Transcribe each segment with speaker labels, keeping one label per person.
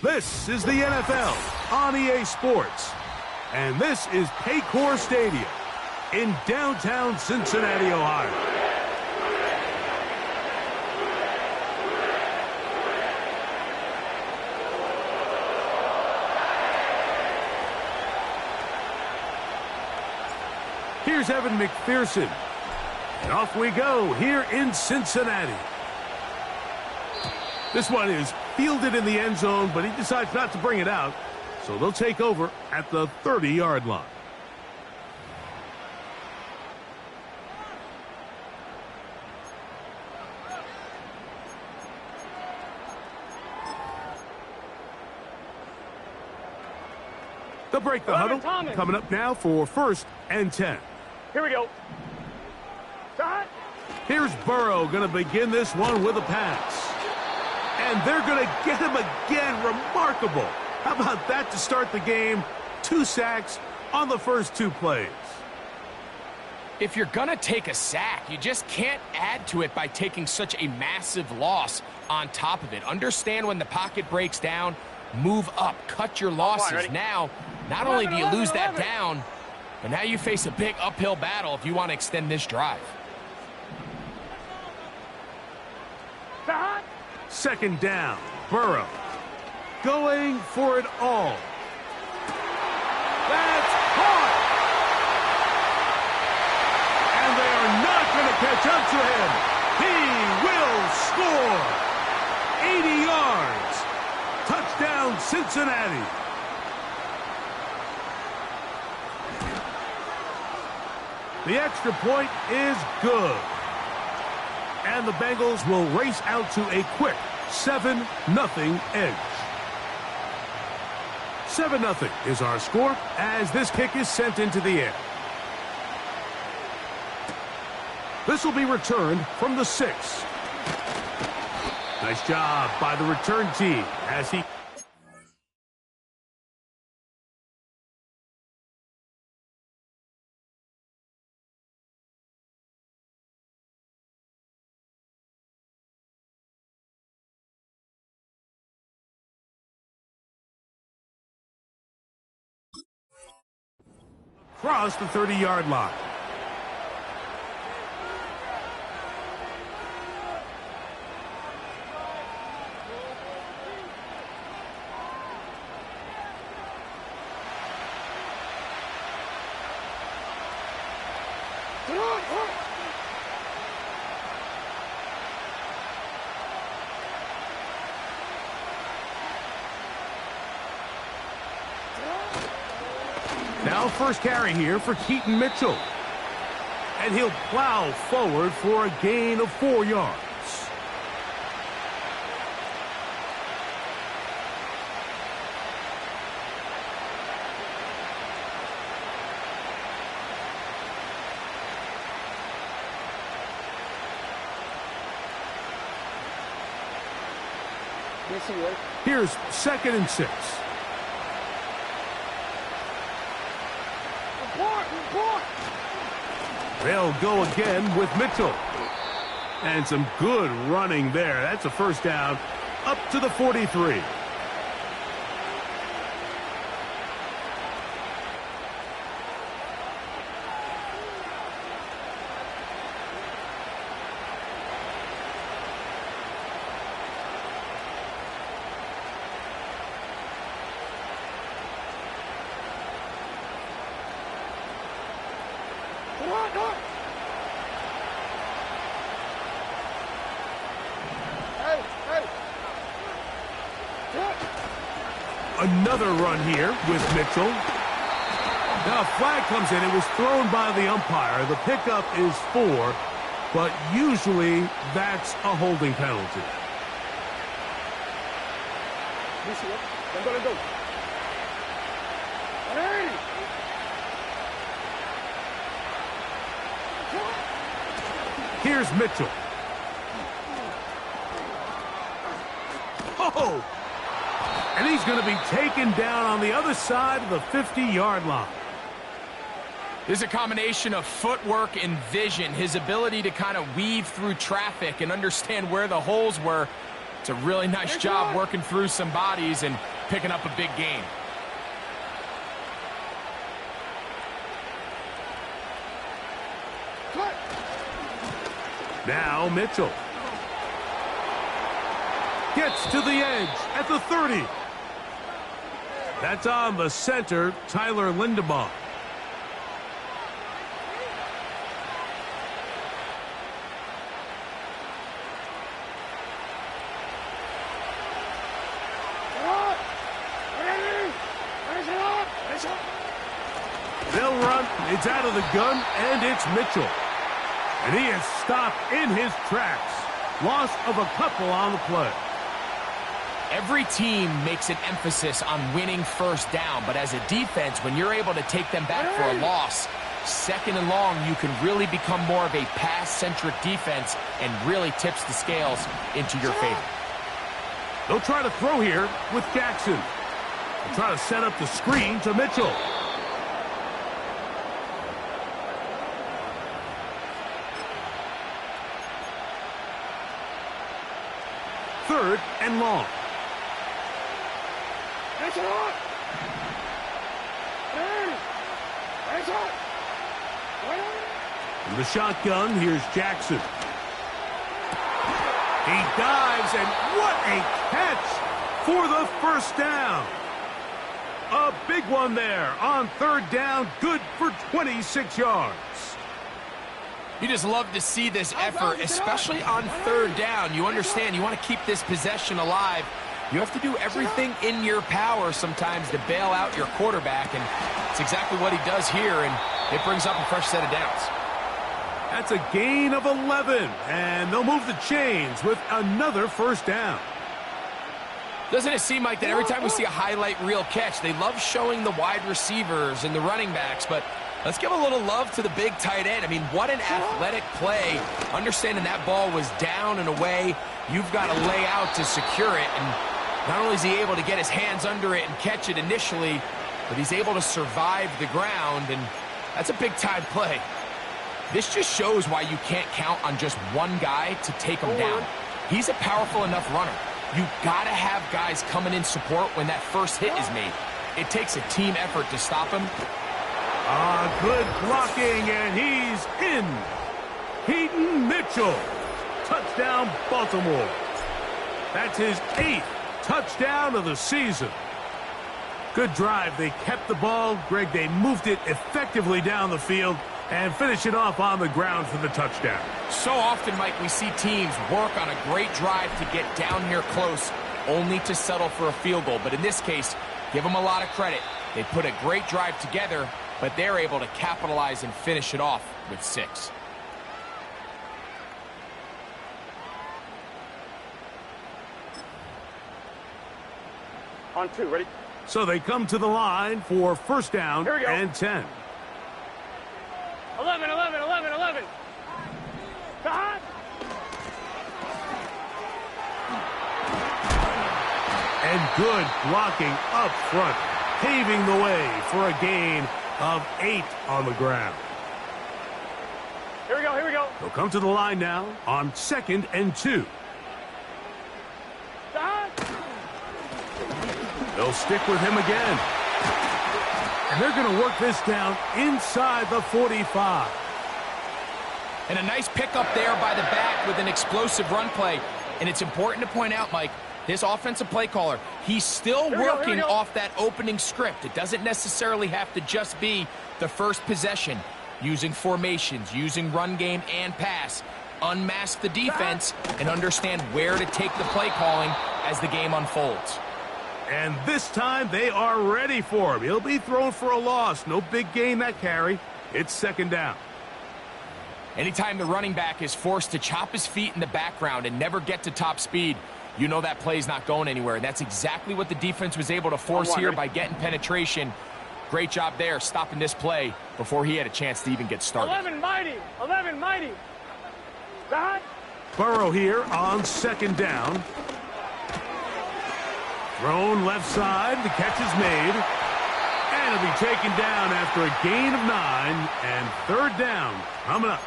Speaker 1: This is the NFL on EA Sports. And this is Paycor Stadium in downtown Cincinnati, Ohio. Here's Evan McPherson. And off we go here in Cincinnati. This one is fielded in the end zone, but he decides not to bring it out. So they'll take over at the 30-yard line. They'll break the huddle. Coming up now for 1st and 10.
Speaker 2: Here we go. Start.
Speaker 1: Here's Burrow going to begin this one with a pass. And they're going to get him again. Remarkable. How about that to start the game? 2 sacks on the first 2 plays.
Speaker 3: If you're going to take a sack, you just can't add to it by taking such a massive loss on top of it. Understand when the pocket breaks down, move up, cut your losses. Now, not only do you lose that down, but now you face a big uphill battle if you want to extend this drive.
Speaker 1: 2nd down, Burrow. Going for it all. That's caught! And they are not going to catch up to him. He will score. 80 yards. Touchdown, Cincinnati. The extra point is good. And the Bengals will race out to a quick 7-0 edge. 7-0 is our score as this kick is sent into the air. This will be returned from the 6. Nice job by the return team as he... across the 30-yard line. Now first carry here for Keaton Mitchell. And he'll plow forward for a gain of 4 yards. Here's 2nd and 6. They'll go again with Mitchell. And some good running there. That's a first down up to the 43. Another run here with Mitchell. Now a flag comes in. It was thrown by the umpire. The pickup is 4, but usually that's a holding penalty. Here's Mitchell. Oh! And he's going to be taken down on the other side of the 50-yard line.
Speaker 3: There's a combination of footwork and vision, his ability to kind of weave through traffic and understand where the holes were It's a really nice job working through some bodies and picking up a big gain.
Speaker 1: Now Mitchell gets to the edge at the 30. That's on the center, Tyler Lindebaum. They'll run. It's out of the gun, and it's Mitchell. And he is stopped in his tracks. Loss of a couple on the play.
Speaker 3: Every team makes an emphasis on winning first down, but as a defense, when you're able to take them back for a loss, second and long, you can really become more of a pass-centric defense and really tips the scales into your favor.
Speaker 1: They'll try to throw here with Jackson. They'll try to set up the screen to Mitchell. Third and long. In the shotgun, here's Jackson. He dives, and what a catch for the first down. A big one there on third down, good for 26 yards.
Speaker 3: You just love to see this effort, especially on third down. You understand, you want to keep this possession alive. You have to do everything in your power sometimes to bail out your quarterback, and it's exactly what he does here, and it brings up a fresh set of downs.
Speaker 1: That's a gain of 11, and they'll move the chains with another first down.
Speaker 3: Doesn't it seem like that every time we see a highlight reel catch, they love showing the wide receivers and the running backs, but let's give a little love to the big tight end. I mean, what an athletic play. Understanding that ball was down and away, you've got to lay out to secure it, and not only is he able to get his hands under it and catch it initially, but he's able to survive the ground, and that's a big-time play. This just shows why you can't count on just one guy to take him down. He's a powerful enough runner. You've got to have guys coming in support when that first hit is made. It takes a team effort to stop him.
Speaker 1: Good blocking, and he's in. Keaton Mitchell. Touchdown, Baltimore. That's his 8th touchdown of the season. Good drive. They kept the ball. Greg, they moved it effectively down the field and finish it off on the ground for the touchdown.
Speaker 3: So often, Mike, we see teams work on a great drive to get down here close, only to settle for a field goal. But in this case, give them a lot of credit. They put a great drive together, but they're able to capitalize and finish it off with 6.
Speaker 2: On 2, ready?
Speaker 1: So they come to the line for first down and 10.
Speaker 2: 11, 11, 11, 11. Stop.
Speaker 1: And good blocking up front, paving the way for a gain of 8 on the ground.
Speaker 2: Here we go, here we go.
Speaker 1: They'll come to the line now on 2nd and 2.
Speaker 2: Stop.
Speaker 1: They'll stick with him again. And they're going to work this down inside the 45.
Speaker 3: And a nice pickup there by the back with an explosive run play. And it's important to point out, Mike, this offensive play caller, he's still working off that opening script. It doesn't necessarily have to just be the first possession. Using formations, using run game and pass. Unmask the defense and understand where to take the play calling as the game unfolds.
Speaker 1: And this time they are ready for him. He'll be thrown for a loss. No big gain that carry. It's 2nd down.
Speaker 3: Anytime the running back is forced to chop his feet in the background and never get to top speed, you know that play's not going anywhere. And that's exactly what the defense was able to force here by getting penetration. Great job there, stopping this play before he had a chance to even get started.
Speaker 2: 11 mighty, 11 mighty. Stop.
Speaker 1: Burrow here on 2nd down. Thrown left side, the catch is made. And it'll be taken down after a gain of 9, and 3rd down coming up.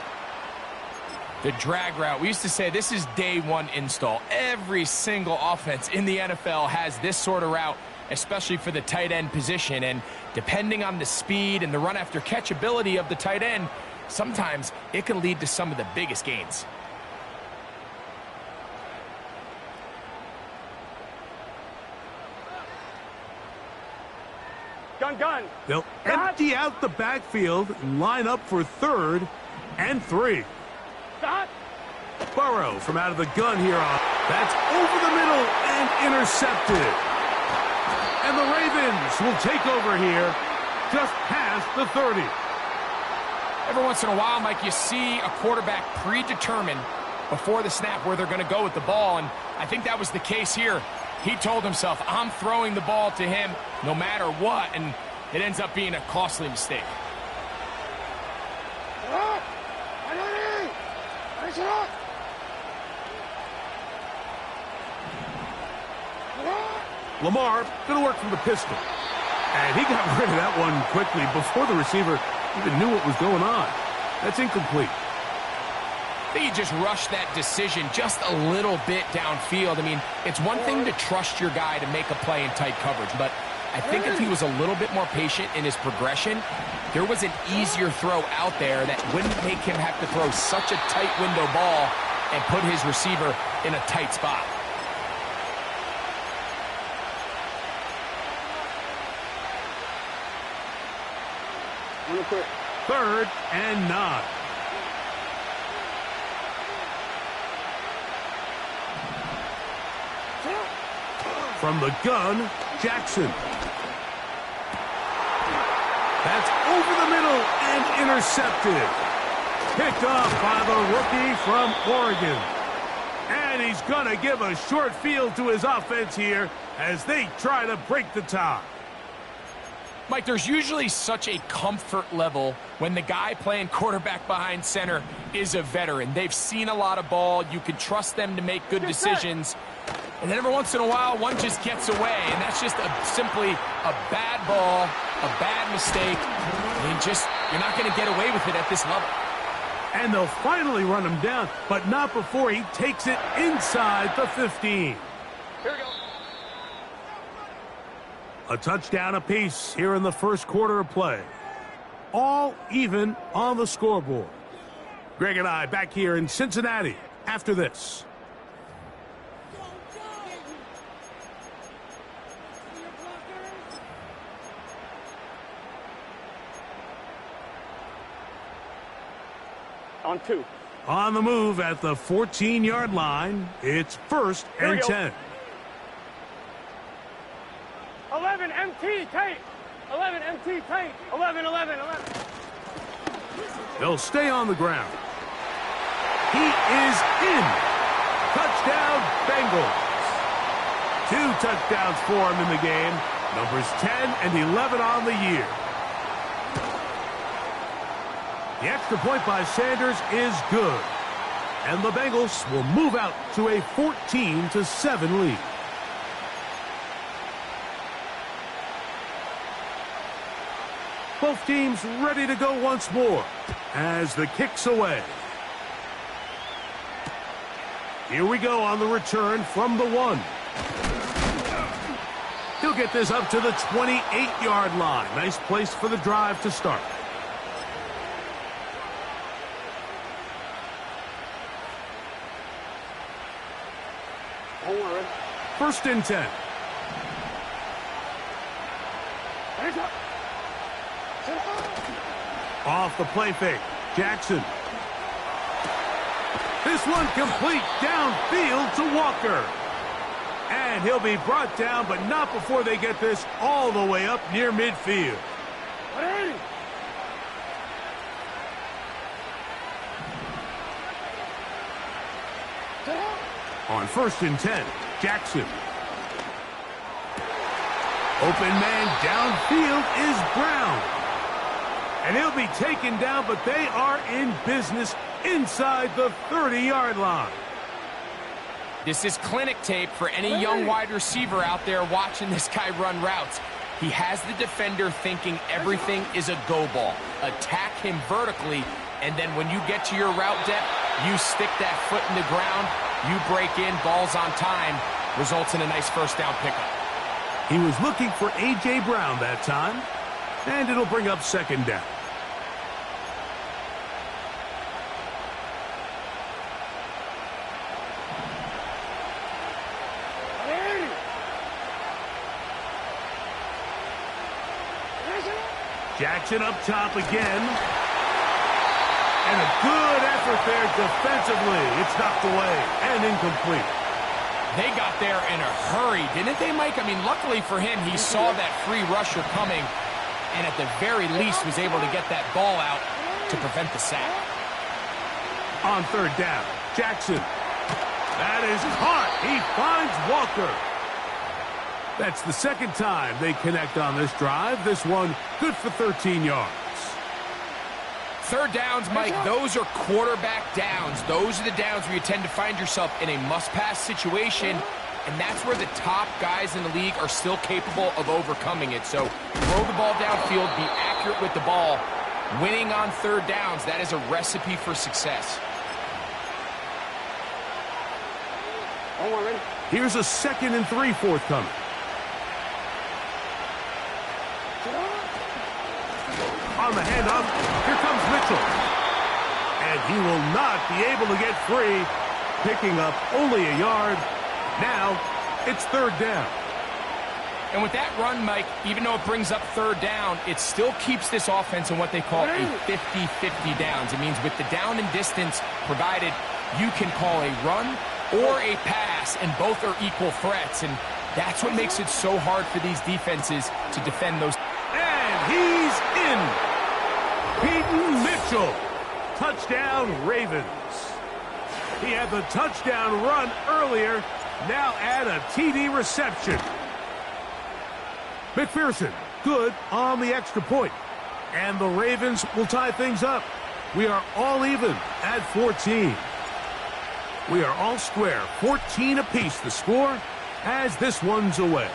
Speaker 3: The drag route. We used to say this is day one install. Every single offense in the NFL has this sort of route, especially for the tight end position. And depending on the speed and the run after catch ability of the tight end, sometimes it can lead to some of the biggest gains.
Speaker 2: Gun.
Speaker 1: They'll empty out the backfield and line up for 3rd and 3. Burrow from out of the gun here on. That's over the middle and intercepted. And the Ravens will take over here just past the 30.
Speaker 3: Every once in a while, Mike, you see a quarterback predetermine before the snap where they're going to go with the ball, and I think that was the case here. He told himself, I'm throwing the ball to him no matter what, and it ends up being a costly mistake.
Speaker 1: Lamar going to work from the pistol. And he got rid of that one quickly before the receiver even knew what was going on. That's incomplete.
Speaker 3: I think he just rushed that decision just a little bit downfield. I mean, it's one thing to trust your guy to make a play in tight coverage, but I think if he was a little bit more patient in his progression, there was an easier throw out there that wouldn't make him have to throw such a tight window ball and put his receiver in a tight spot.
Speaker 2: Real quick.
Speaker 1: 3rd and 9. From the gun, Jackson. That's over the middle and intercepted. Picked off by the rookie from Oregon. And he's going to give a short field to his offense here as they try to break the tie.
Speaker 3: Mike, there's usually such a comfort level when the guy playing quarterback behind center is a veteran. They've seen a lot of ball. You can trust them to make good decisions. And then every once in a while, one just gets away, and that's just simply a bad ball, a bad mistake. You're not going to get away with it at this level.
Speaker 1: And they'll finally run him down, but not before he takes it inside the 15.
Speaker 2: Here we go.
Speaker 1: A touchdown apiece here in the first quarter of play. All even on the scoreboard. Greg and I back here in Cincinnati after this.
Speaker 2: On 2.
Speaker 1: On the move at the 14-yard line. It's 1st and 10.
Speaker 2: 11 MT tight. 11 MT tight. 11.
Speaker 1: They'll stay on the ground. He is in. Touchdown, Bengals. 2 touchdowns for him in the game. Numbers 10 and 11 on the year. The extra point by Sanders is good. And the Bengals will move out to a 14-7 lead. Both teams ready to go once more as the kick's away. Here we go on the return from the 1. He'll get this up to the 28-yard line. Nice place for the drive to start. First and 10. Off the play fake. Jackson. This one complete downfield to Walker. And he'll be brought down, but not before they get this all the way up near midfield. On first and 10, Jackson. Open man downfield is Brown. And he'll be taken down, but they are in business inside the 30-yard line.
Speaker 3: This is clinic tape for any young wide receiver out there watching this guy run routes. He has the defender thinking everything is a go ball. Attack him vertically, and then when you get to your route depth, You stick that foot in the ground, you break in, ball's on time, results in a nice first down pickup.
Speaker 1: He was looking for A.J. Brown that time, and it'll bring up second down. Jackson up top again. And a good effort there defensively. It's knocked away and incomplete.
Speaker 3: They got there in a hurry, didn't they, Mike? I mean, luckily for him, he saw that free rusher coming and at the very least was able to get that ball out to prevent the sack.
Speaker 1: On third down, Jackson. That is caught. He finds Walker. That's the second time they connect on this drive. This one good for 13 yards.
Speaker 3: Third downs, Mike, those are quarterback downs. Those are the downs where you tend to find yourself in a must-pass situation, and that's where the top guys in the league are still capable of overcoming it. So throw the ball downfield, be accurate with the ball. Winning on third downs, that is a recipe for success.
Speaker 1: Here's a 2nd and 3 forthcoming. On the handoff, here comes Mitchell. And he will not be able to get free, picking up only a yard. Now, it's third down.
Speaker 3: And with that run, Mike, even though it brings up third down, it still keeps this offense in what they call a 50-50 downs. It means with the down and distance provided, you can call a run or a pass, and both are equal threats. And that's what makes it so hard for these defenses to defend those.
Speaker 1: And he's in. Peyton Mitchell. Touchdown, Ravens. He had the touchdown run earlier. Now add a TD reception. McPherson, good on the extra point. And the Ravens will tie things up. We are all even at 14. We are all square, 14 apiece the score as this one's away.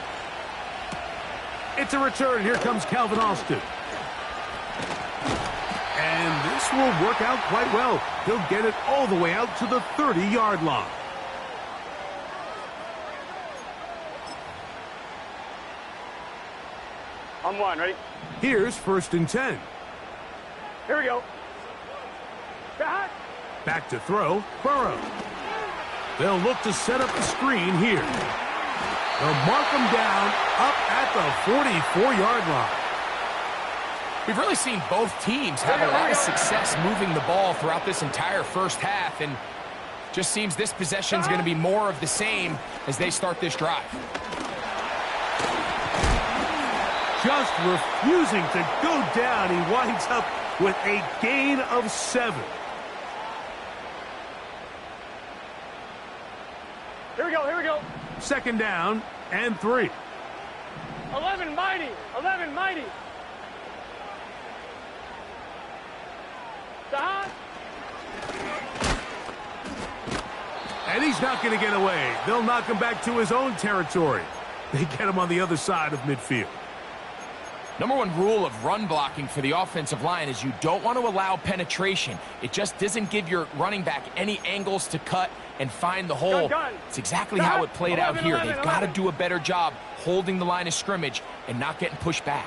Speaker 1: It's a return. Here comes Calvin Austin. And this will work out quite well. He'll get it all the way out to the 30-yard line.
Speaker 2: On one, ready?
Speaker 1: Here's 1st and 10.
Speaker 2: Here we go. Back.
Speaker 1: Back to throw, Burrow. They'll look to set up the screen here. They'll mark him down up at the 44-yard line.
Speaker 3: We've really seen both teams have a lot of success moving the ball throughout this entire first half, and just seems this possession is going to be more of the same as they start this drive.
Speaker 1: Just refusing to go down. He winds up with a gain of 7.
Speaker 2: Here we go, here we go.
Speaker 1: 2nd down and 3.
Speaker 2: 11 mighty, 11 mighty. Stop.
Speaker 1: And he's not going to get away. They'll knock him back to his own territory. They get him on the other side of midfield.
Speaker 3: Number one rule of run blocking for the offensive line is you don't want to allow penetration. It just doesn't give your running back any angles to cut and find the hole. It's exactly how it played out here. They've got to do a better job holding the line of scrimmage and not getting pushed back.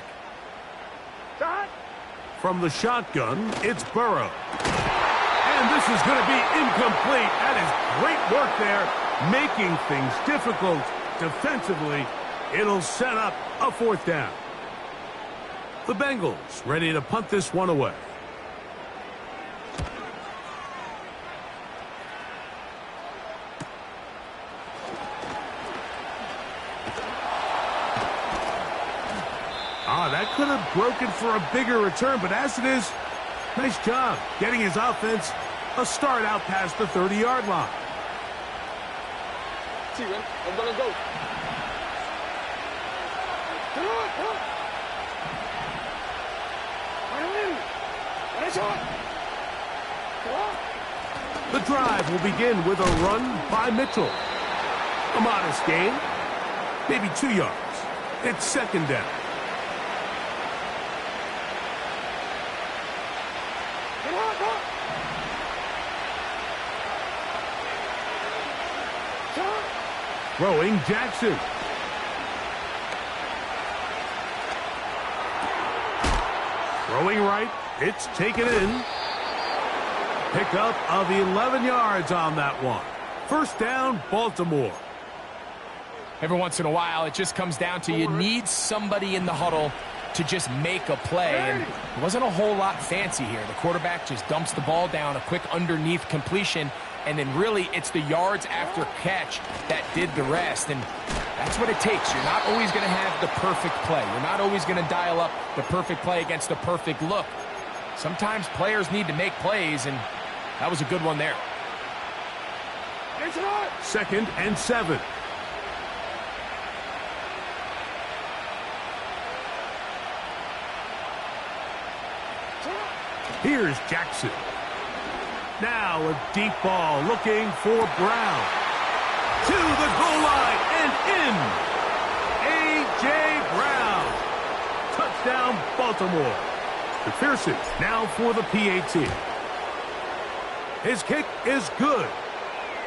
Speaker 1: From the shotgun, it's Burrow. And this is going to be incomplete. That is great work there, making things difficult defensively. It'll set up a 4th down. The Bengals ready to punt this one away. That could have broken for a bigger return, but as it is, nice job getting his offense a start out past the 30-yard line.
Speaker 2: See, man, I'm gonna go.
Speaker 1: The drive will begin with a run by Mitchell. A modest gain, maybe 2 yards. It's 2nd down. Throwing Jackson. Throwing right. It's taken in. Pickup of 11 yards on that one. First down, Baltimore.
Speaker 3: Every once in a while, it just comes down to you need somebody in the huddle to just make a play. And it wasn't a whole lot fancy here. The quarterback just dumps the ball down, a quick underneath completion, and then really it's the yards after catch that did the rest. And that's what it takes. You're not always going to have the perfect play. You're not always going to dial up the perfect play against the perfect look. Sometimes players need to make plays, and that was a good one there.
Speaker 1: 2nd and 7. Here's Jackson. Now a deep ball looking for Brown. To the goal line and in. A.J. Brown. Touchdown, Baltimore. McPherson now for the PAT. His kick is good.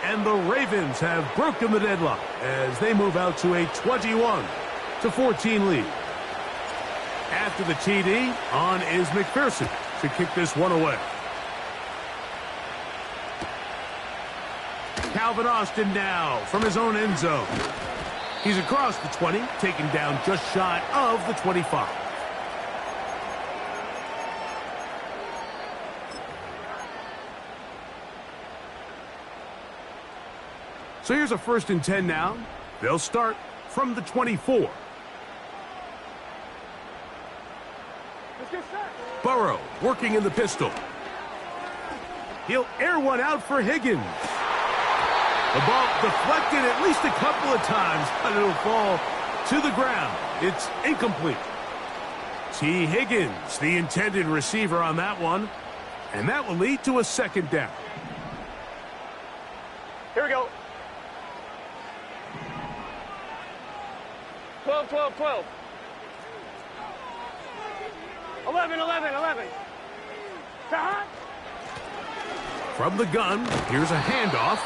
Speaker 1: And the Ravens have broken the deadlock as they move out to a 21-14 lead. After the TD, on is McPherson to kick this one away. Calvin Austin now from his own end zone. He's across the 20, taken down just shy of the 25. So here's a 1st and 10 now. They'll start from the 24. Burrow working in the pistol. He'll air one out for Higgins. The ball deflected at least a couple of times, but it'll fall to the ground. It's incomplete. T. Higgins, the intended receiver on that one, and that will lead to a 2nd down.
Speaker 2: Here we go. 12, 12, 12. 11, 11, 11.
Speaker 1: From the gun, here's a handoff.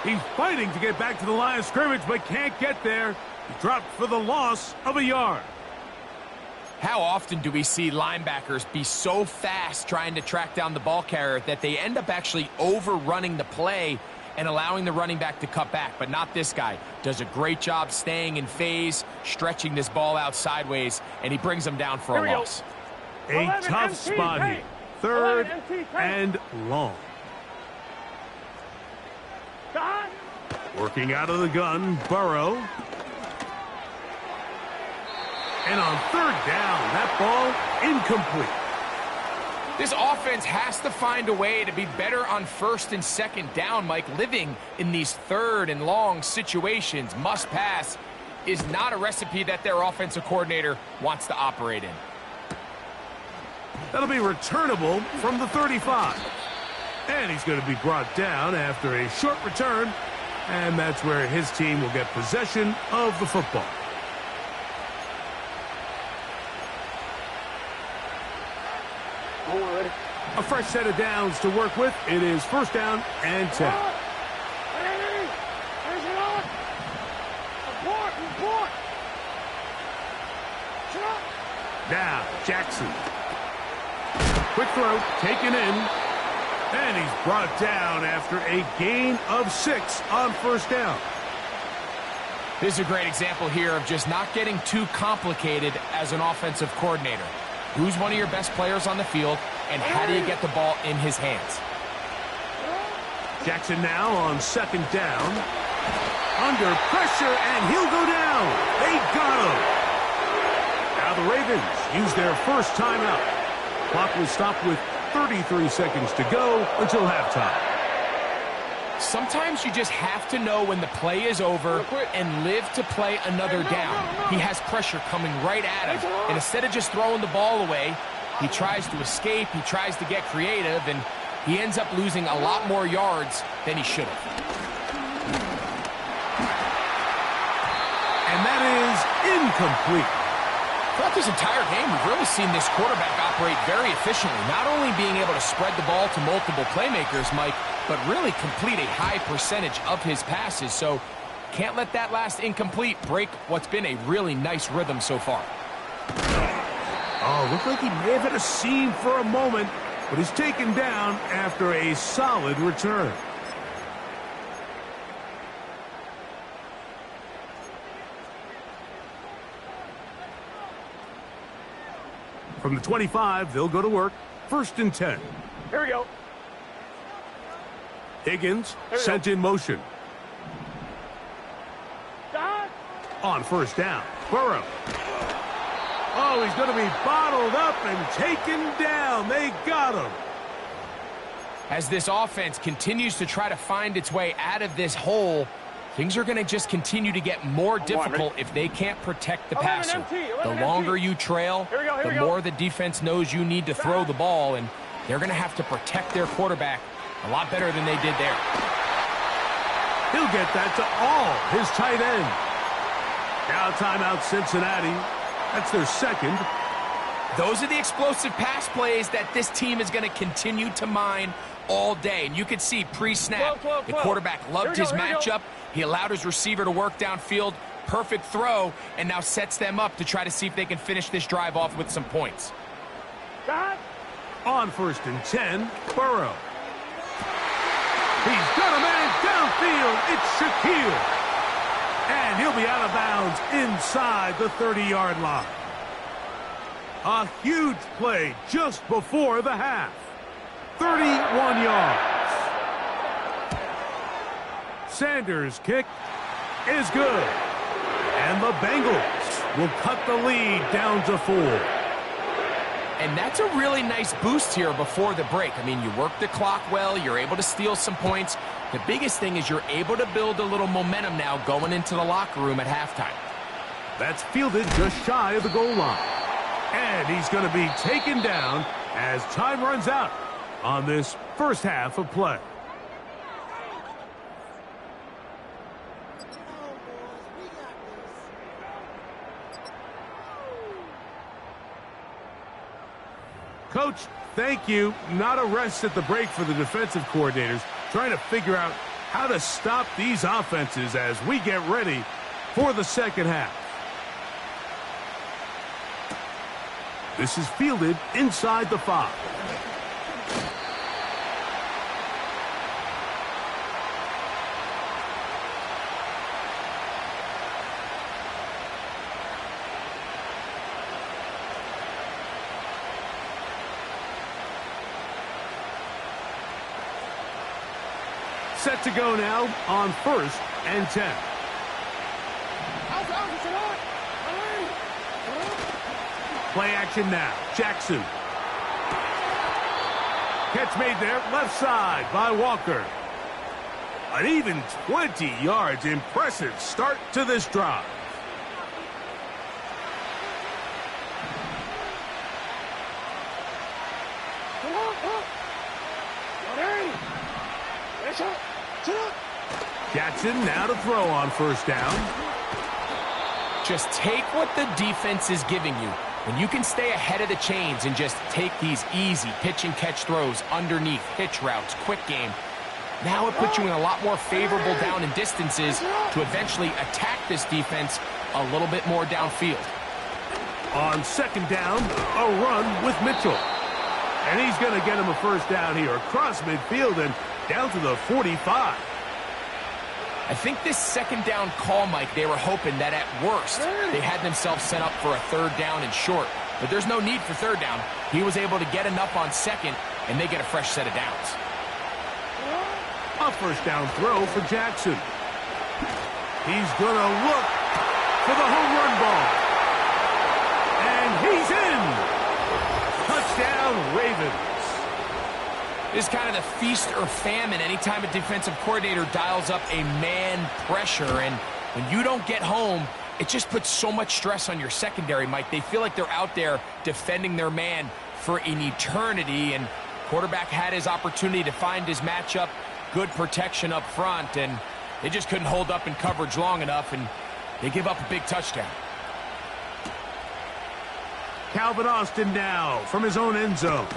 Speaker 1: He's fighting to get back to the line of scrimmage, but can't get there. He dropped for the loss of a yard.
Speaker 3: How often do we see linebackers be so fast trying to track down the ball carrier that they end up actually overrunning the play and allowing the running back to cut back? But not this guy. Does a great job staying in phase, stretching this ball out sideways, and he brings them down for a loss.
Speaker 1: A tough spot here. 3rd and long. Working out of the gun, Burrow. And on 3rd down, that ball incomplete.
Speaker 3: This offense has to find a way to be better on 1st and 2nd down, Mike. Living in these 3rd and long situations, must pass, is not a recipe that their offensive coordinator wants to operate in.
Speaker 1: That'll be returnable from the 35. And he's going to be brought down after a short return. And that's where his team will get possession of the football. A fresh set of downs to work with. It is 1st down and 10. Now, Jackson. Quick throw, taken in. And he's brought down after a gain of 6 on 1st down.
Speaker 3: This is a great example here of just not getting too complicated as an offensive coordinator. Who's one of your best players on the field, and how do you get the ball in his hands?
Speaker 1: Jackson now on 2nd down. Under pressure, and he'll go down. They got him. Now the Ravens use their first timeout. Clock will stop with 33 seconds to go until halftime.
Speaker 3: Sometimes you just have to know when the play is over and live to play another down. He has pressure coming right at him, and instead of just throwing the ball away, he tries to escape, he tries to get creative, and he ends up losing a lot more yards than he should have.
Speaker 1: And that is incomplete.
Speaker 3: Throughout this entire game, we've really seen this quarterback operate very efficiently, not only being able to spread the ball to multiple playmakers, Mike, but really complete a high percentage of his passes. So Can't let that last incomplete break what's been a really nice rhythm so far.
Speaker 1: Oh, looked like he may have hit a seam for a moment, but he's taken down after a solid return. From the 25, they'll go to work. 1st and 10.
Speaker 2: Here we go.
Speaker 1: Higgins sent in motion.
Speaker 2: Dodge.
Speaker 1: On 1st down, Burrow. Oh, he's going to be bottled up and taken down. They got him.
Speaker 3: As this offense continues to try to find its way out of this hole, things are going to just continue to get more difficult if they can't protect the passer. The longer you trail, the more the defense knows you need to throw the ball, and they're going to have to protect their quarterback a lot better than they did there.
Speaker 1: He'll get that to all his tight end. Now timeout Cincinnati. That's their 2nd.
Speaker 3: Those are the explosive pass plays that this team is going to continue to mine all day. And you could see pre-snap, the quarterback loved his matchup. He allowed his receiver to work downfield. Perfect throw, and now sets them up to try to see if they can finish this drive off with some points.
Speaker 1: On 1st and 10, Burrow. He's got a man downfield. It's Shaquille. And he'll be out of bounds inside the 30-yard line. A huge play just before the half. 31 yards. Sanders' kick is good. And the Bengals will cut the lead down to 4.
Speaker 3: And that's a really nice boost here before the break. I mean, you work the clock well. You're able to steal some points. The biggest thing is you're able to build a little momentum now going into the locker room at halftime.
Speaker 1: That's fielded just shy of the goal line. And he's going to be taken down as time runs out on this first half of play. Coach, thank you. Not a rest at the break for the defensive coordinators, trying to figure out how to stop these offenses as we get ready for the second half. This is fielded inside the 5. Set to go now on 1st and 10. Play action now. Jackson. Catch made there, left side by Walker. An even 20 yards. Impressive start to this drive. Jackson now to throw on 1st down.
Speaker 3: Just take what the defense is giving you. When you can stay ahead of the chains and just take these easy pitch and catch throws underneath, hitch routes, quick game, now it puts you in a lot more favorable down and distances to eventually attack this defense a little bit more downfield.
Speaker 1: On 2nd down, a run with Mitchell. And he's going to get him a 1st down here across midfield and down to the 45.
Speaker 3: I think this 2nd down call, Mike, they were hoping that at worst they had themselves set up for a 3rd down and short. But there's no need for 3rd down. He was able to get enough on 2nd, and they get a fresh set of downs.
Speaker 1: A 1st down throw for Jackson. He's going to look for the home run ball. And he's in. Touchdown, Ravens.
Speaker 3: This is kind of the feast or famine anytime a defensive coordinator dials up a man pressure. And when you don't get home, it just puts so much stress on your secondary, Mike. They feel like they're out there defending their man for an eternity. And quarterback had his opportunity to find his matchup, good protection up front, and they just couldn't hold up in coverage long enough, and they give up a big touchdown.
Speaker 1: Calvin Austin now from his own end zone.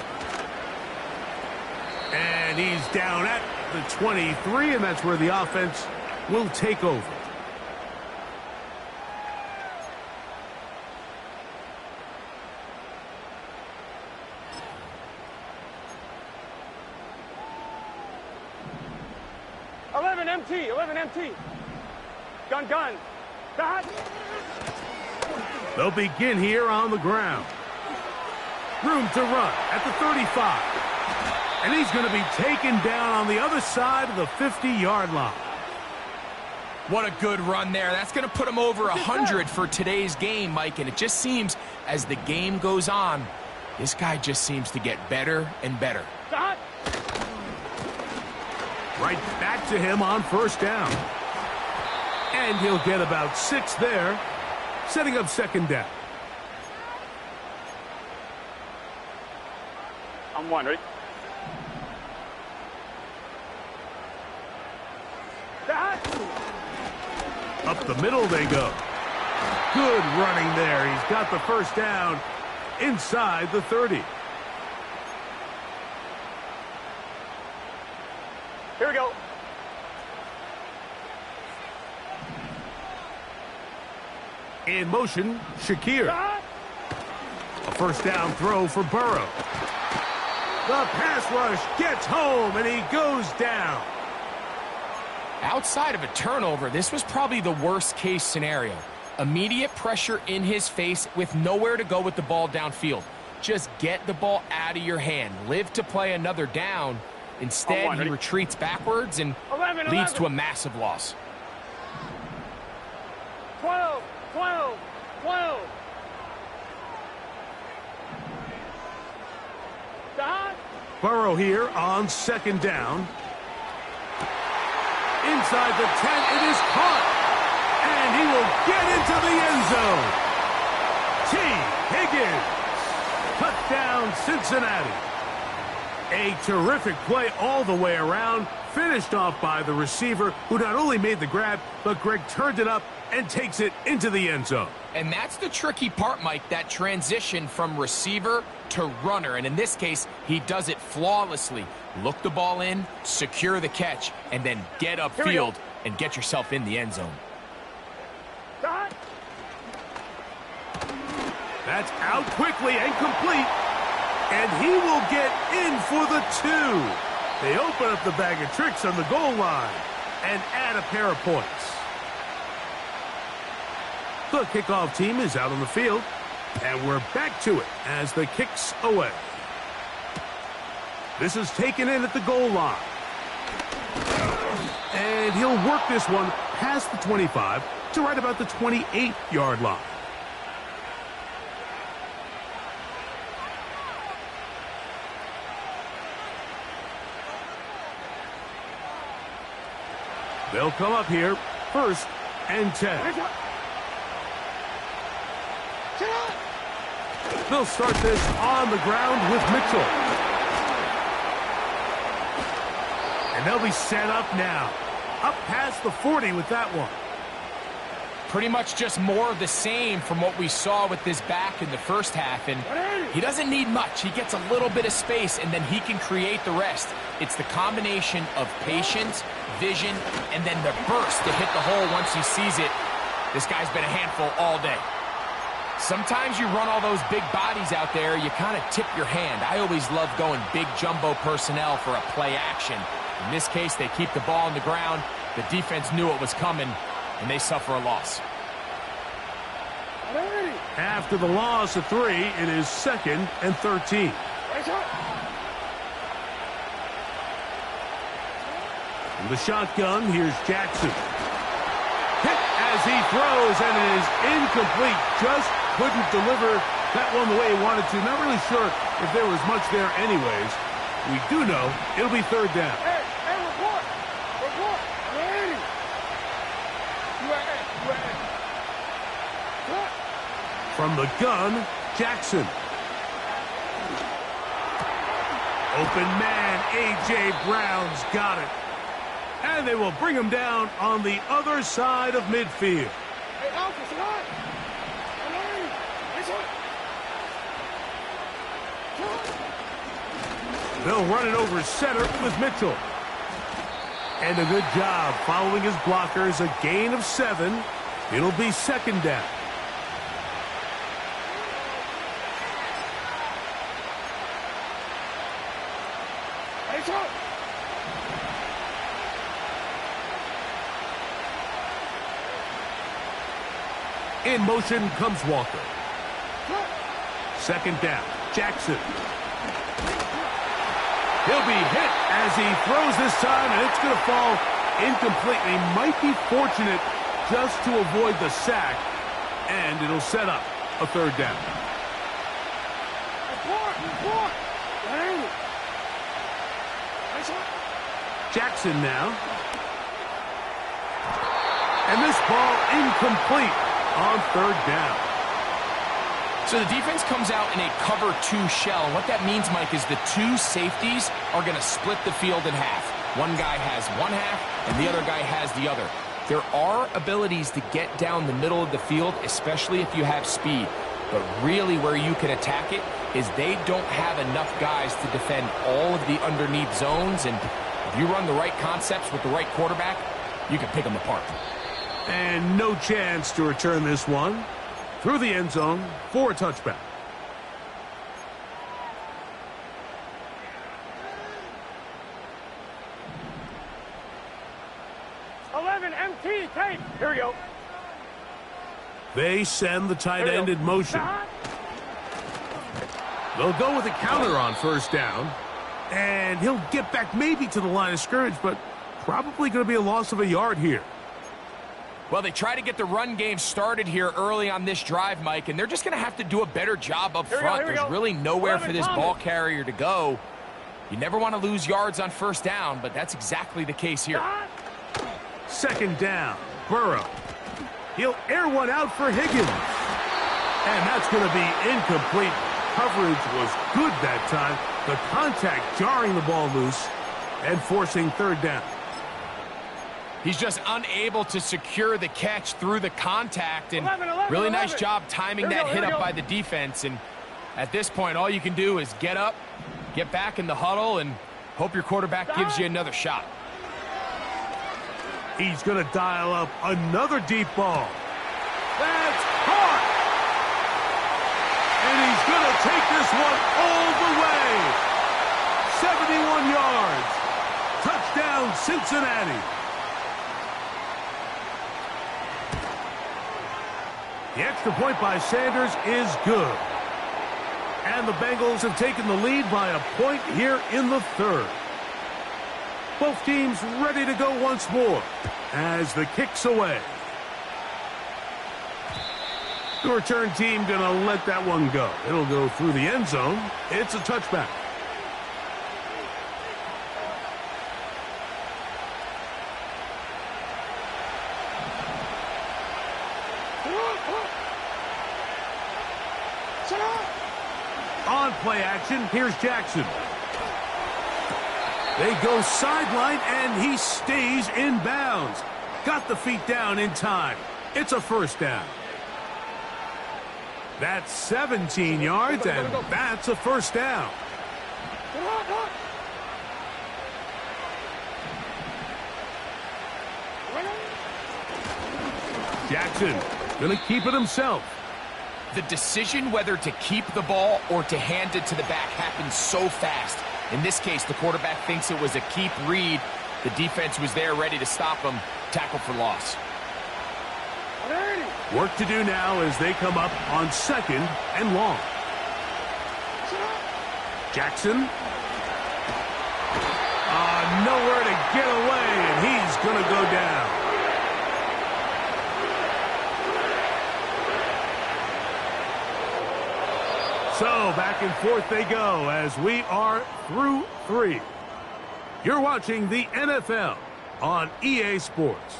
Speaker 1: And he's down at the 23, and that's where the offense will take over.
Speaker 2: 11 MT, 11 MT. Gun, gun. Dot.
Speaker 1: They'll begin here on the ground. Room to run at the 35. And he's going to be taken down on the other side of the 50-yard line.
Speaker 3: What a good run there. That's going to put him over 100 for today's game, Mike. And it just seems as the game goes on, this guy just seems to get better and better.
Speaker 2: Dot.
Speaker 1: Right back to him on first down. And he'll get about 6 there, setting up second down.
Speaker 2: I'm one, ready? Dot.
Speaker 1: Up the middle they go. Good running there. He's got the first down inside the 30.
Speaker 2: Here we go.
Speaker 1: In motion, Shakir. A first down throw for Burrow. The pass rush gets home, and he goes down.
Speaker 3: Outside of a turnover, this was probably the worst-case scenario. Immediate pressure in his face with nowhere to go with the ball downfield. Just get the ball out of your hand. Live to play another down. Instead, he retreats backwards and leads to a massive loss.
Speaker 2: 12, 12, 12. Dot.
Speaker 1: Burrow here on second down. Inside the 10, it is caught. And he will get into the end zone. T. Higgins. Touchdown, Cincinnati. A terrific play all the way around. Finished off by the receiver, who not only made the grab, but Greg turned it up and takes it into the end zone.
Speaker 3: And that's the tricky part, Mike, that transition from receiver to runner. And in this case, he does it flawlessly. Look the ball in, secure the catch, and then get upfield and get yourself in the end zone.
Speaker 2: Dot.
Speaker 1: That's out quickly and complete. And he will get in for the 2. They open up the bag of tricks on the goal line and add a pair of points. The kickoff team is out on the field, and we're back to it as the kick's away. This is taken in at the goal line. And he'll work this one past the 25 to right about the 28-yard line. They'll come up here, first and 10. They'll start this on the ground with Mitchell. And they'll be set up now. Up past the 40 with that one.
Speaker 3: Pretty much just more of the same from what we saw with this back in the first half. And he doesn't need much. He gets a little bit of space, and then he can create the rest. It's the combination of patience, vision, and then the burst to hit the hole once he sees it. This guy's been a handful all day. Sometimes you run all those big bodies out there, you kind of tip your hand. I always love going big jumbo personnel for a play action. In this case, they keep the ball on the ground. The defense knew it was coming, and they suffer a loss.
Speaker 1: After the loss of 3, it is 2nd and 13. In the shotgun, here's Jackson. Hit as he throws, and it is incomplete. Just couldn't deliver that one the way he wanted to. Not really sure if there was much there anyways. We do know it'll be 3rd down.
Speaker 2: Hey, report. Report. Ready.
Speaker 1: From the gun, Jackson. Open man, A.J. Brown's got it. And they will bring him down on the other side of midfield.
Speaker 2: Hey, Alpha, come on.
Speaker 1: They'll run it over center with Mitchell. And a good job following his blockers. A gain of 7. It'll be 2nd down. In motion comes Walker. Second down, Jackson. He'll be hit as he throws this time, and it's going to fall incomplete. He might be fortunate just to avoid the sack, and it'll set up a third down. Jackson now. And this ball incomplete on third down.
Speaker 3: So the defense comes out in a cover 2 shell. And what that means, Mike, is the 2 safeties are going to split the field in half. One guy has one half, and the other guy has the other. There are abilities to get down the middle of the field, especially if you have speed. But really where you can attack it is they don't have enough guys to defend all of the underneath zones. And if you run the right concepts with the right quarterback, you can pick them apart.
Speaker 1: And no chance to return this one through the end zone for a touchback.
Speaker 2: MT tape. Here we go.
Speaker 1: They send the tight end in motion. They'll go with a counter on first down. And he'll get back maybe to the line of scrimmage, but probably going to be a loss of a yard here.
Speaker 3: Well, they try to get the run game started here early on this drive, Mike, and they're just going to have to do a better job up front. There's really nowhere for this ball carrier to go. You never want to lose yards on first down, but that's exactly the case here.
Speaker 1: Second down, Burrow. He'll air one out for Higgins. And that's going to be incomplete. Coverage was good that time. The contact jarring the ball loose and forcing third down.
Speaker 3: He's just unable to secure the catch through the contact, and
Speaker 2: 11,
Speaker 3: really nice job timing that hit up by the defense. And at this point, all you can do is get up, get back in the huddle, and hope your quarterback gives you another shot.
Speaker 1: He's going to dial up another deep ball. That's caught! And he's going to take this one all the way. 71 yards. Touchdown, Cincinnati. The extra point by Sanders is good. And the Bengals have taken the lead by a point here in the third. Both teams ready to go once more as the kick's away. The return team going to let that one go. It'll go through the end zone. It's a touchback. On play action, here's Jackson. They go sideline, and he stays in bounds. Got the feet down in time. It's a first down. That's 17 yards, and that's a first down. Jackson gonna keep it himself.
Speaker 3: The decision whether to keep the ball or to hand it to the back happens so fast. In this case, the quarterback thinks it was a keep read. The defense was there ready to stop him. Tackle for loss.
Speaker 1: Work to do now as they come up on second and long. Jackson. Nowhere to get away, and he's going to go down. So back and forth they go as we are through 3. You're watching the NFL on EA Sports.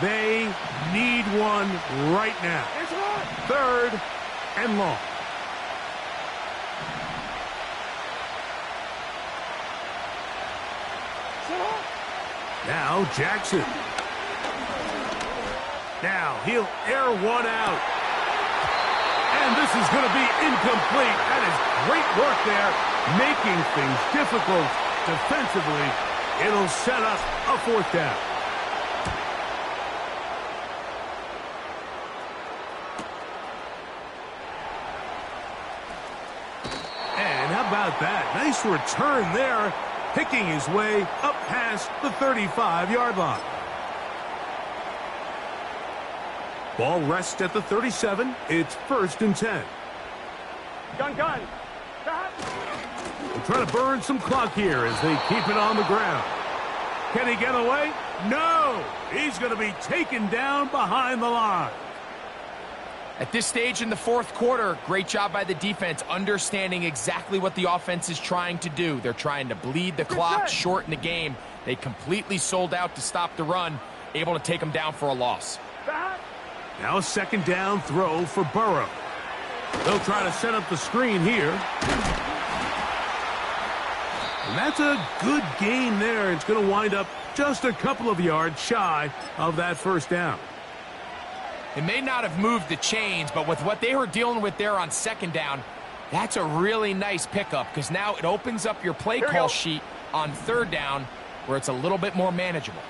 Speaker 1: They need one right now. Third and long. Now Jackson. Now he'll air one out. And this is going to be incomplete. That is great work there, making things difficult defensively. It'll set up a fourth down. about that? Nice return there, picking his way up past the 35-yard line. Ball rests at the 37. It's 1st and 10.
Speaker 2: Gun.
Speaker 1: They're trying to burn some clock here as they keep it on the ground. Can he get away? No! He's going to be taken down behind the line.
Speaker 3: At this stage in the 4th quarter, great job by the defense understanding exactly what the offense is trying to do. They're trying to bleed the clock, shorten the game. They completely sold out to stop the run, able to take them down for a loss.
Speaker 1: Now a 2nd down throw for Burrow. They'll try to set up the screen here. And that's a good gain there. It's going to wind up just a couple of yards shy of that 1st down.
Speaker 3: It may not have moved the chains, but with what they were dealing with there on 2nd down, that's a really nice pickup because now it opens up your play call sheet on 3rd down where it's a little bit more manageable.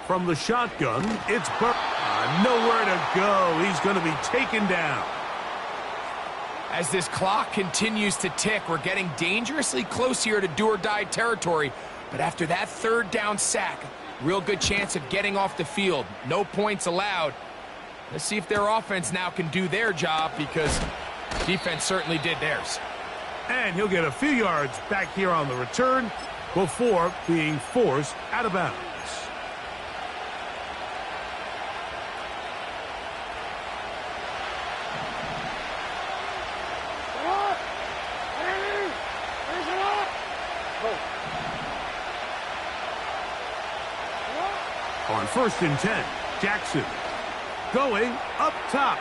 Speaker 1: From the shotgun, it's nowhere to go. He's going to be taken down.
Speaker 3: As this clock continues to tick, we're getting dangerously close here to do-or-die territory. But after that 3rd down sack, real good chance of getting off the field. No points allowed. Let's see if their offense now can do their job because defense certainly did theirs.
Speaker 1: And he'll get a few yards back here on the return before being forced out of bounds. On 1st and 10, Jackson going up top.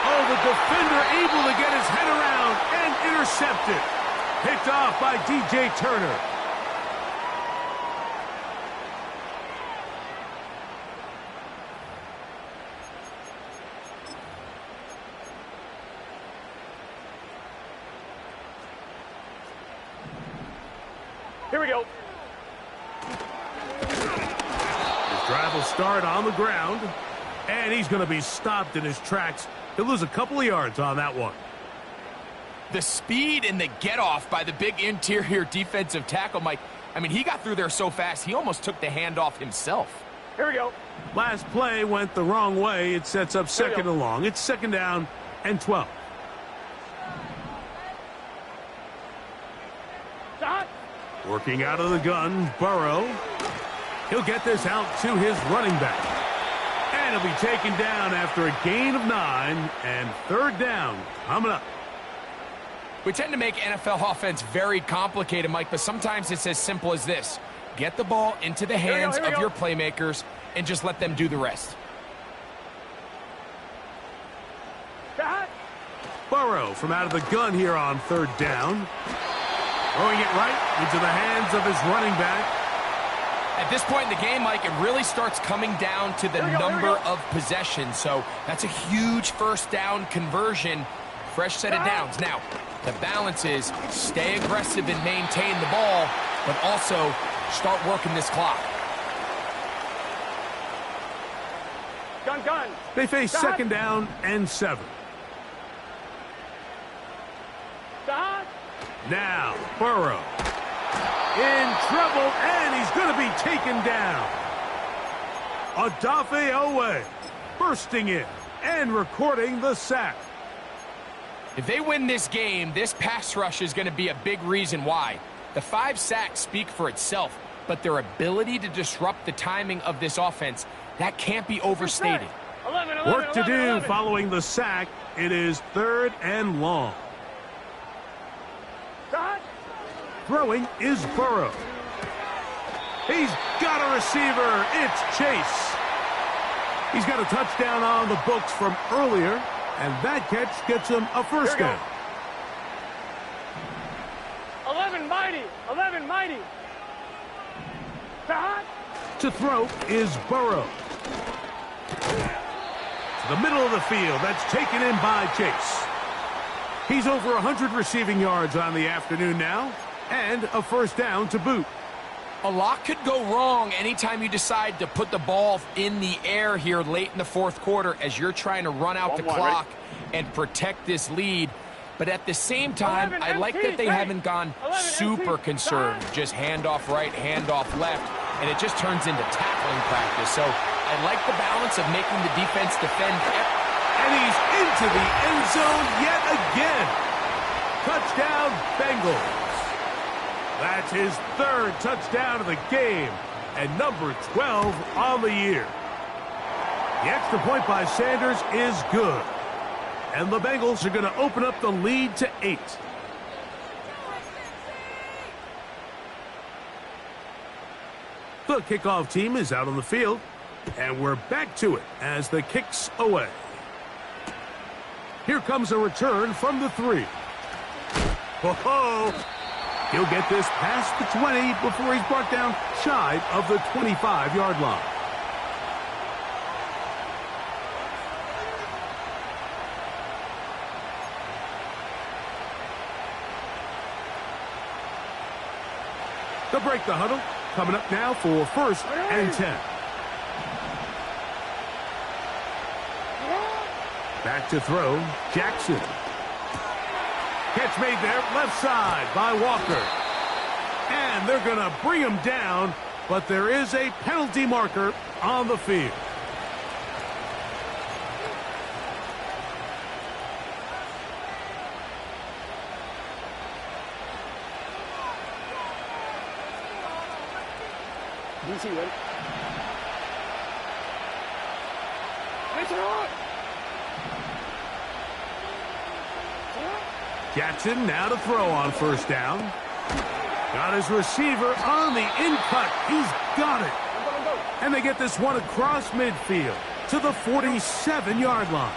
Speaker 1: Oh, the defender able to get his head around and intercepted. Picked off by DJ Turner.
Speaker 2: Here we go.
Speaker 1: Drive will start on the ground, and he's going to be stopped in his tracks. He'll lose a couple of yards on that one.
Speaker 3: The speed and the get-off by the big interior defensive tackle, Mike, I mean, he got through there so fast, he almost took the handoff himself.
Speaker 2: Here we go.
Speaker 1: Last play went the wrong way. It sets up 2nd and long. It's 2nd down and 12. Working out of the gun, Burrow. He'll get this out to his running back. And he'll be taken down after a gain of 9 and 3rd down coming up.
Speaker 3: We tend to make NFL offense very complicated, Mike, but sometimes it's as simple as this. Get the ball into the hands of your playmakers and just let them do the rest.
Speaker 1: Burrow from out of the gun here on 3rd down. Throwing it right into the hands of his running back.
Speaker 3: At this point in the game, Mike, it really starts coming down to the number of possessions. So that's a huge 1st down conversion. Fresh set of downs. Now, the balance is stay aggressive and maintain the ball, but also start working this clock.
Speaker 2: Gun.
Speaker 1: They face 2nd down and 7. Now, Burrow in trouble, and he's going to be taken down. Odafe Owe bursting in and recording the sack.
Speaker 3: If they win this game, this pass rush is going to be a big reason why. The 5 sacks speak for itself, but their ability to disrupt the timing of this offense, that can't be overstated.
Speaker 2: 11,
Speaker 1: Work to do following the sack. It is 3rd and long. Throwing is Burrow. He's got a receiver. It's Chase. He's got a touchdown on the books from earlier, and that catch gets him a 1st down.
Speaker 2: 11 mighty.
Speaker 1: To throw is Burrow. To the middle of the field. That's taken in by Chase. He's over 100 receiving yards on the afternoon now, and a 1st down to boot.
Speaker 3: A lot could go wrong anytime you decide to put the ball in the air here late in the fourth quarter as you're trying to run out the clock and protect this lead. But at the same time, I like that they haven't gone super conserved. Just handoff right, handoff left, and it just turns into tackling practice. So I like the balance of making the defense defend.
Speaker 1: And he's into the end zone yet again. Touchdown, Bengals. That's his third touchdown of the game and number 12 on the year. The extra point by Sanders is good. And the Bengals are going to open up the lead to 8. The kickoff team is out on the field. And we're back to it as the kick's away. Here comes a return from the 3. Whoa! He'll get this past the 20 before he's brought down shy of the 25-yard line. They'll break the huddle. Coming up now for 1st and 10. Back to throw, Jackson. Catch made there, left side by Walker. And they're going to bring him down, but there is a penalty marker on the field.
Speaker 2: DC ready?
Speaker 1: Jackson now to throw on 1st down. Got his receiver on the in-cut. He's got it. And they get this one across midfield to the 47-yard line.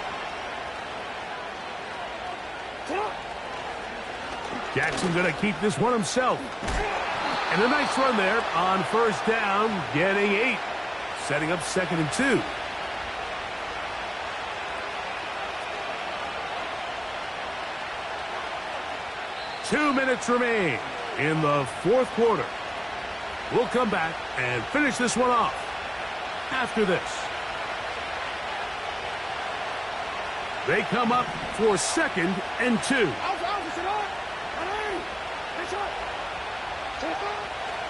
Speaker 1: Jackson going to keep this one himself. And a nice run there on 1st down, getting 8. Setting up 2nd and 2. Two minutes remain in the fourth quarter. We'll come back and finish this one off after this. They come up for 2nd and 2.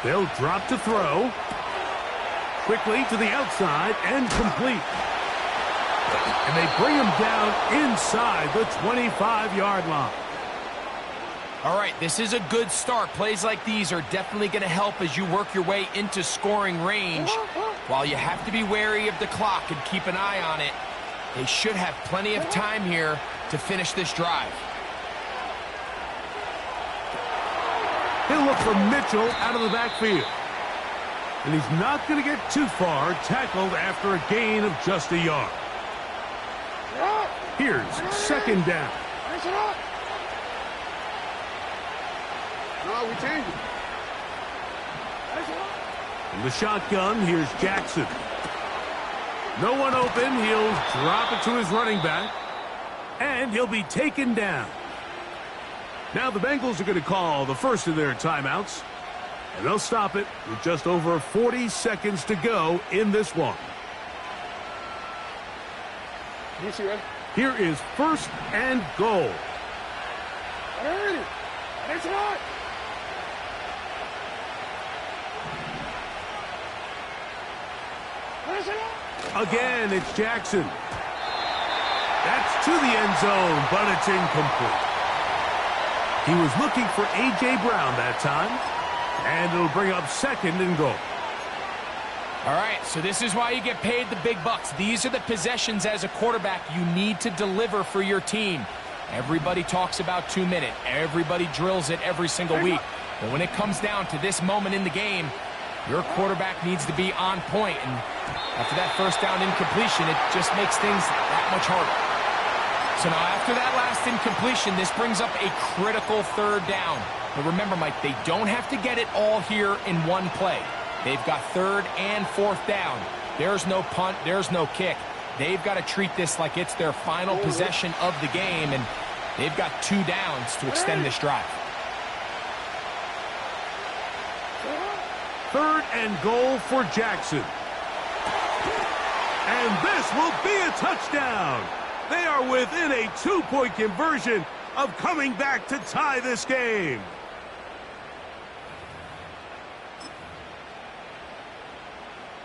Speaker 1: They'll drop to throw. Quickly to the outside and complete. And they bring him down inside the 25-yard line.
Speaker 3: All right, this is a good start. Plays like these are definitely going to help as you work your way into scoring range. While you have to be wary of the clock and keep an eye on it, they should have plenty of time here to finish this drive.
Speaker 1: He'll look for Mitchell out of the backfield. And he's not going to get too far, tackled after a gain of just a yard. Here's 2nd down.
Speaker 2: No, we change it.
Speaker 1: In the shotgun, here's Jackson. No one open. He'll drop it to his running back. And he'll be taken down. Now the Bengals are going to call the first of their timeouts. And they'll stop it with just over 40 seconds to go in this one. Here is 1st and goal. Again, it's Jackson. That's to the end zone, but it's incomplete. He was looking for A.J. Brown that time, and it'll bring up 2nd and goal.
Speaker 3: All right, so this is why you get paid the big bucks. These are the possessions as a quarterback you need to deliver for your team. Everybody talks about 2 minutes. Everybody drills it every single week. But when it comes down to this moment in the game, your quarterback needs to be on point. And after that 1st down incompletion, it just makes things that much harder. So now after that last incompletion, this brings up a critical 3rd down. But remember, Mike, they don't have to get it all here in one play. They've got 3rd and 4th down. There's no punt. There's no kick. They've got to treat this like it's their final possession of the game, and they've got 2 downs to extend this drive.
Speaker 1: 3rd and goal for Jackson. And this will be a touchdown. They are within a 2-point conversion of coming back to tie this game.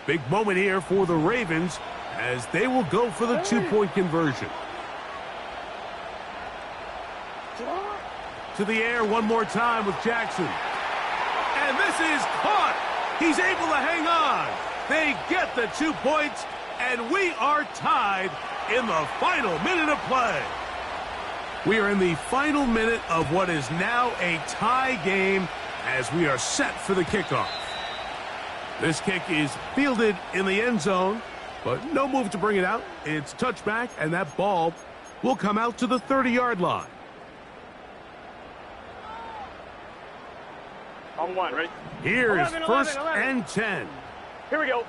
Speaker 1: Big moment here for the Ravens as they will go for the 2-point conversion. To the air one more time with Jackson. And this is caught. He's able to hang on. They get the 2 points, and we are tied in the final minute of play. We are in the final minute of what is now a tie game as we are set for the kickoff. This kick is fielded in the end zone, but no move to bring it out. It's touchback, and that ball will come out to the 30-yard line.
Speaker 2: On one, ready?
Speaker 1: Here's
Speaker 2: 11,
Speaker 1: first
Speaker 2: 11.
Speaker 1: and 10.
Speaker 2: Here we go.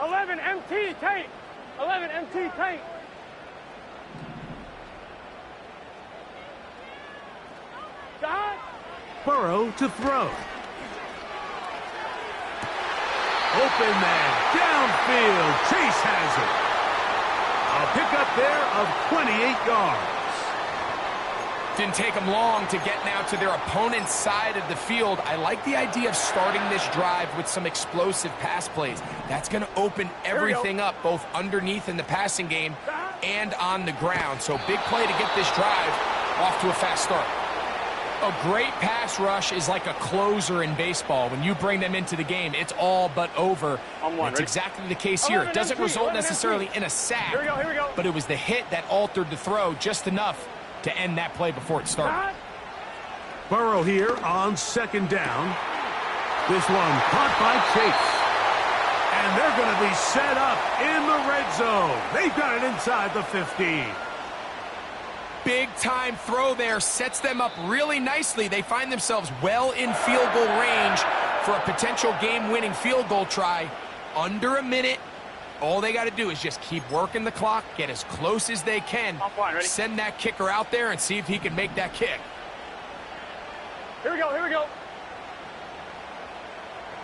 Speaker 2: 11 MT tank. 11 MT tank. God.
Speaker 1: Burrow to throw. Open man, downfield, Chase has it. A pickup there of 28 yards.
Speaker 3: Didn't take them long to get now to their opponent's side of the field. I like the idea of starting this drive with some explosive pass plays. That's going to open everything up, both underneath in the passing game and on the ground. So big play to get this drive off to a fast start. A great pass rush is like a closer in baseball. When you bring them into the game, it's all but over. It's exactly the case here. It doesn't result necessarily in a sack, but it was the hit that altered the throw just enough to end that play before it started.
Speaker 1: Burrow here on 2nd down. This one caught by Chase. And they're going to be set up in the red zone. They've got it inside the 15.
Speaker 3: Big time throw there, sets them up really nicely. They find themselves well in field goal range for a potential game-winning field goal try. Under a minute. All they got to do is just keep working the clock, get as close as they can, send that kicker out there and see if he can make that kick.
Speaker 2: Here we go, here we go.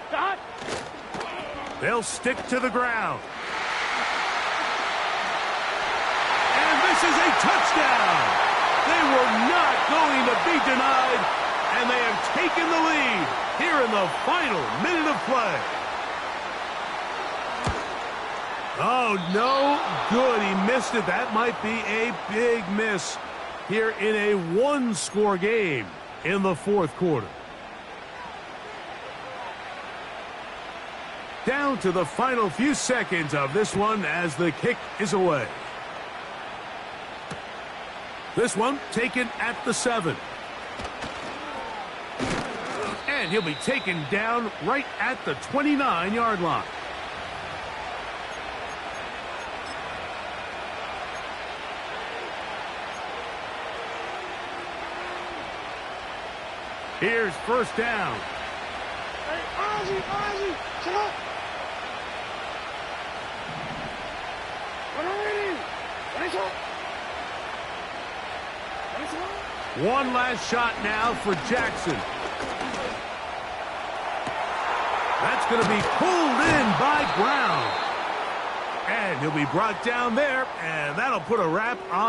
Speaker 2: Stop.
Speaker 1: They'll stick to the ground. And this is a touchdown. They were not going to be denied, and they have taken the lead here in the final minute of play. Oh, no good. He missed it. That might be a big miss here in a 1-score game in the 4th quarter. Down to the final few seconds of this one as the kick is away. This one taken at the 7. And he'll be taken down right at the 29-yard line. Here's 1st down.
Speaker 2: Hey, Ozzy, shut up.
Speaker 1: One last shot now for Jackson. That's going to be pulled in by Brown. And he'll be brought down there, and that'll put a wrap on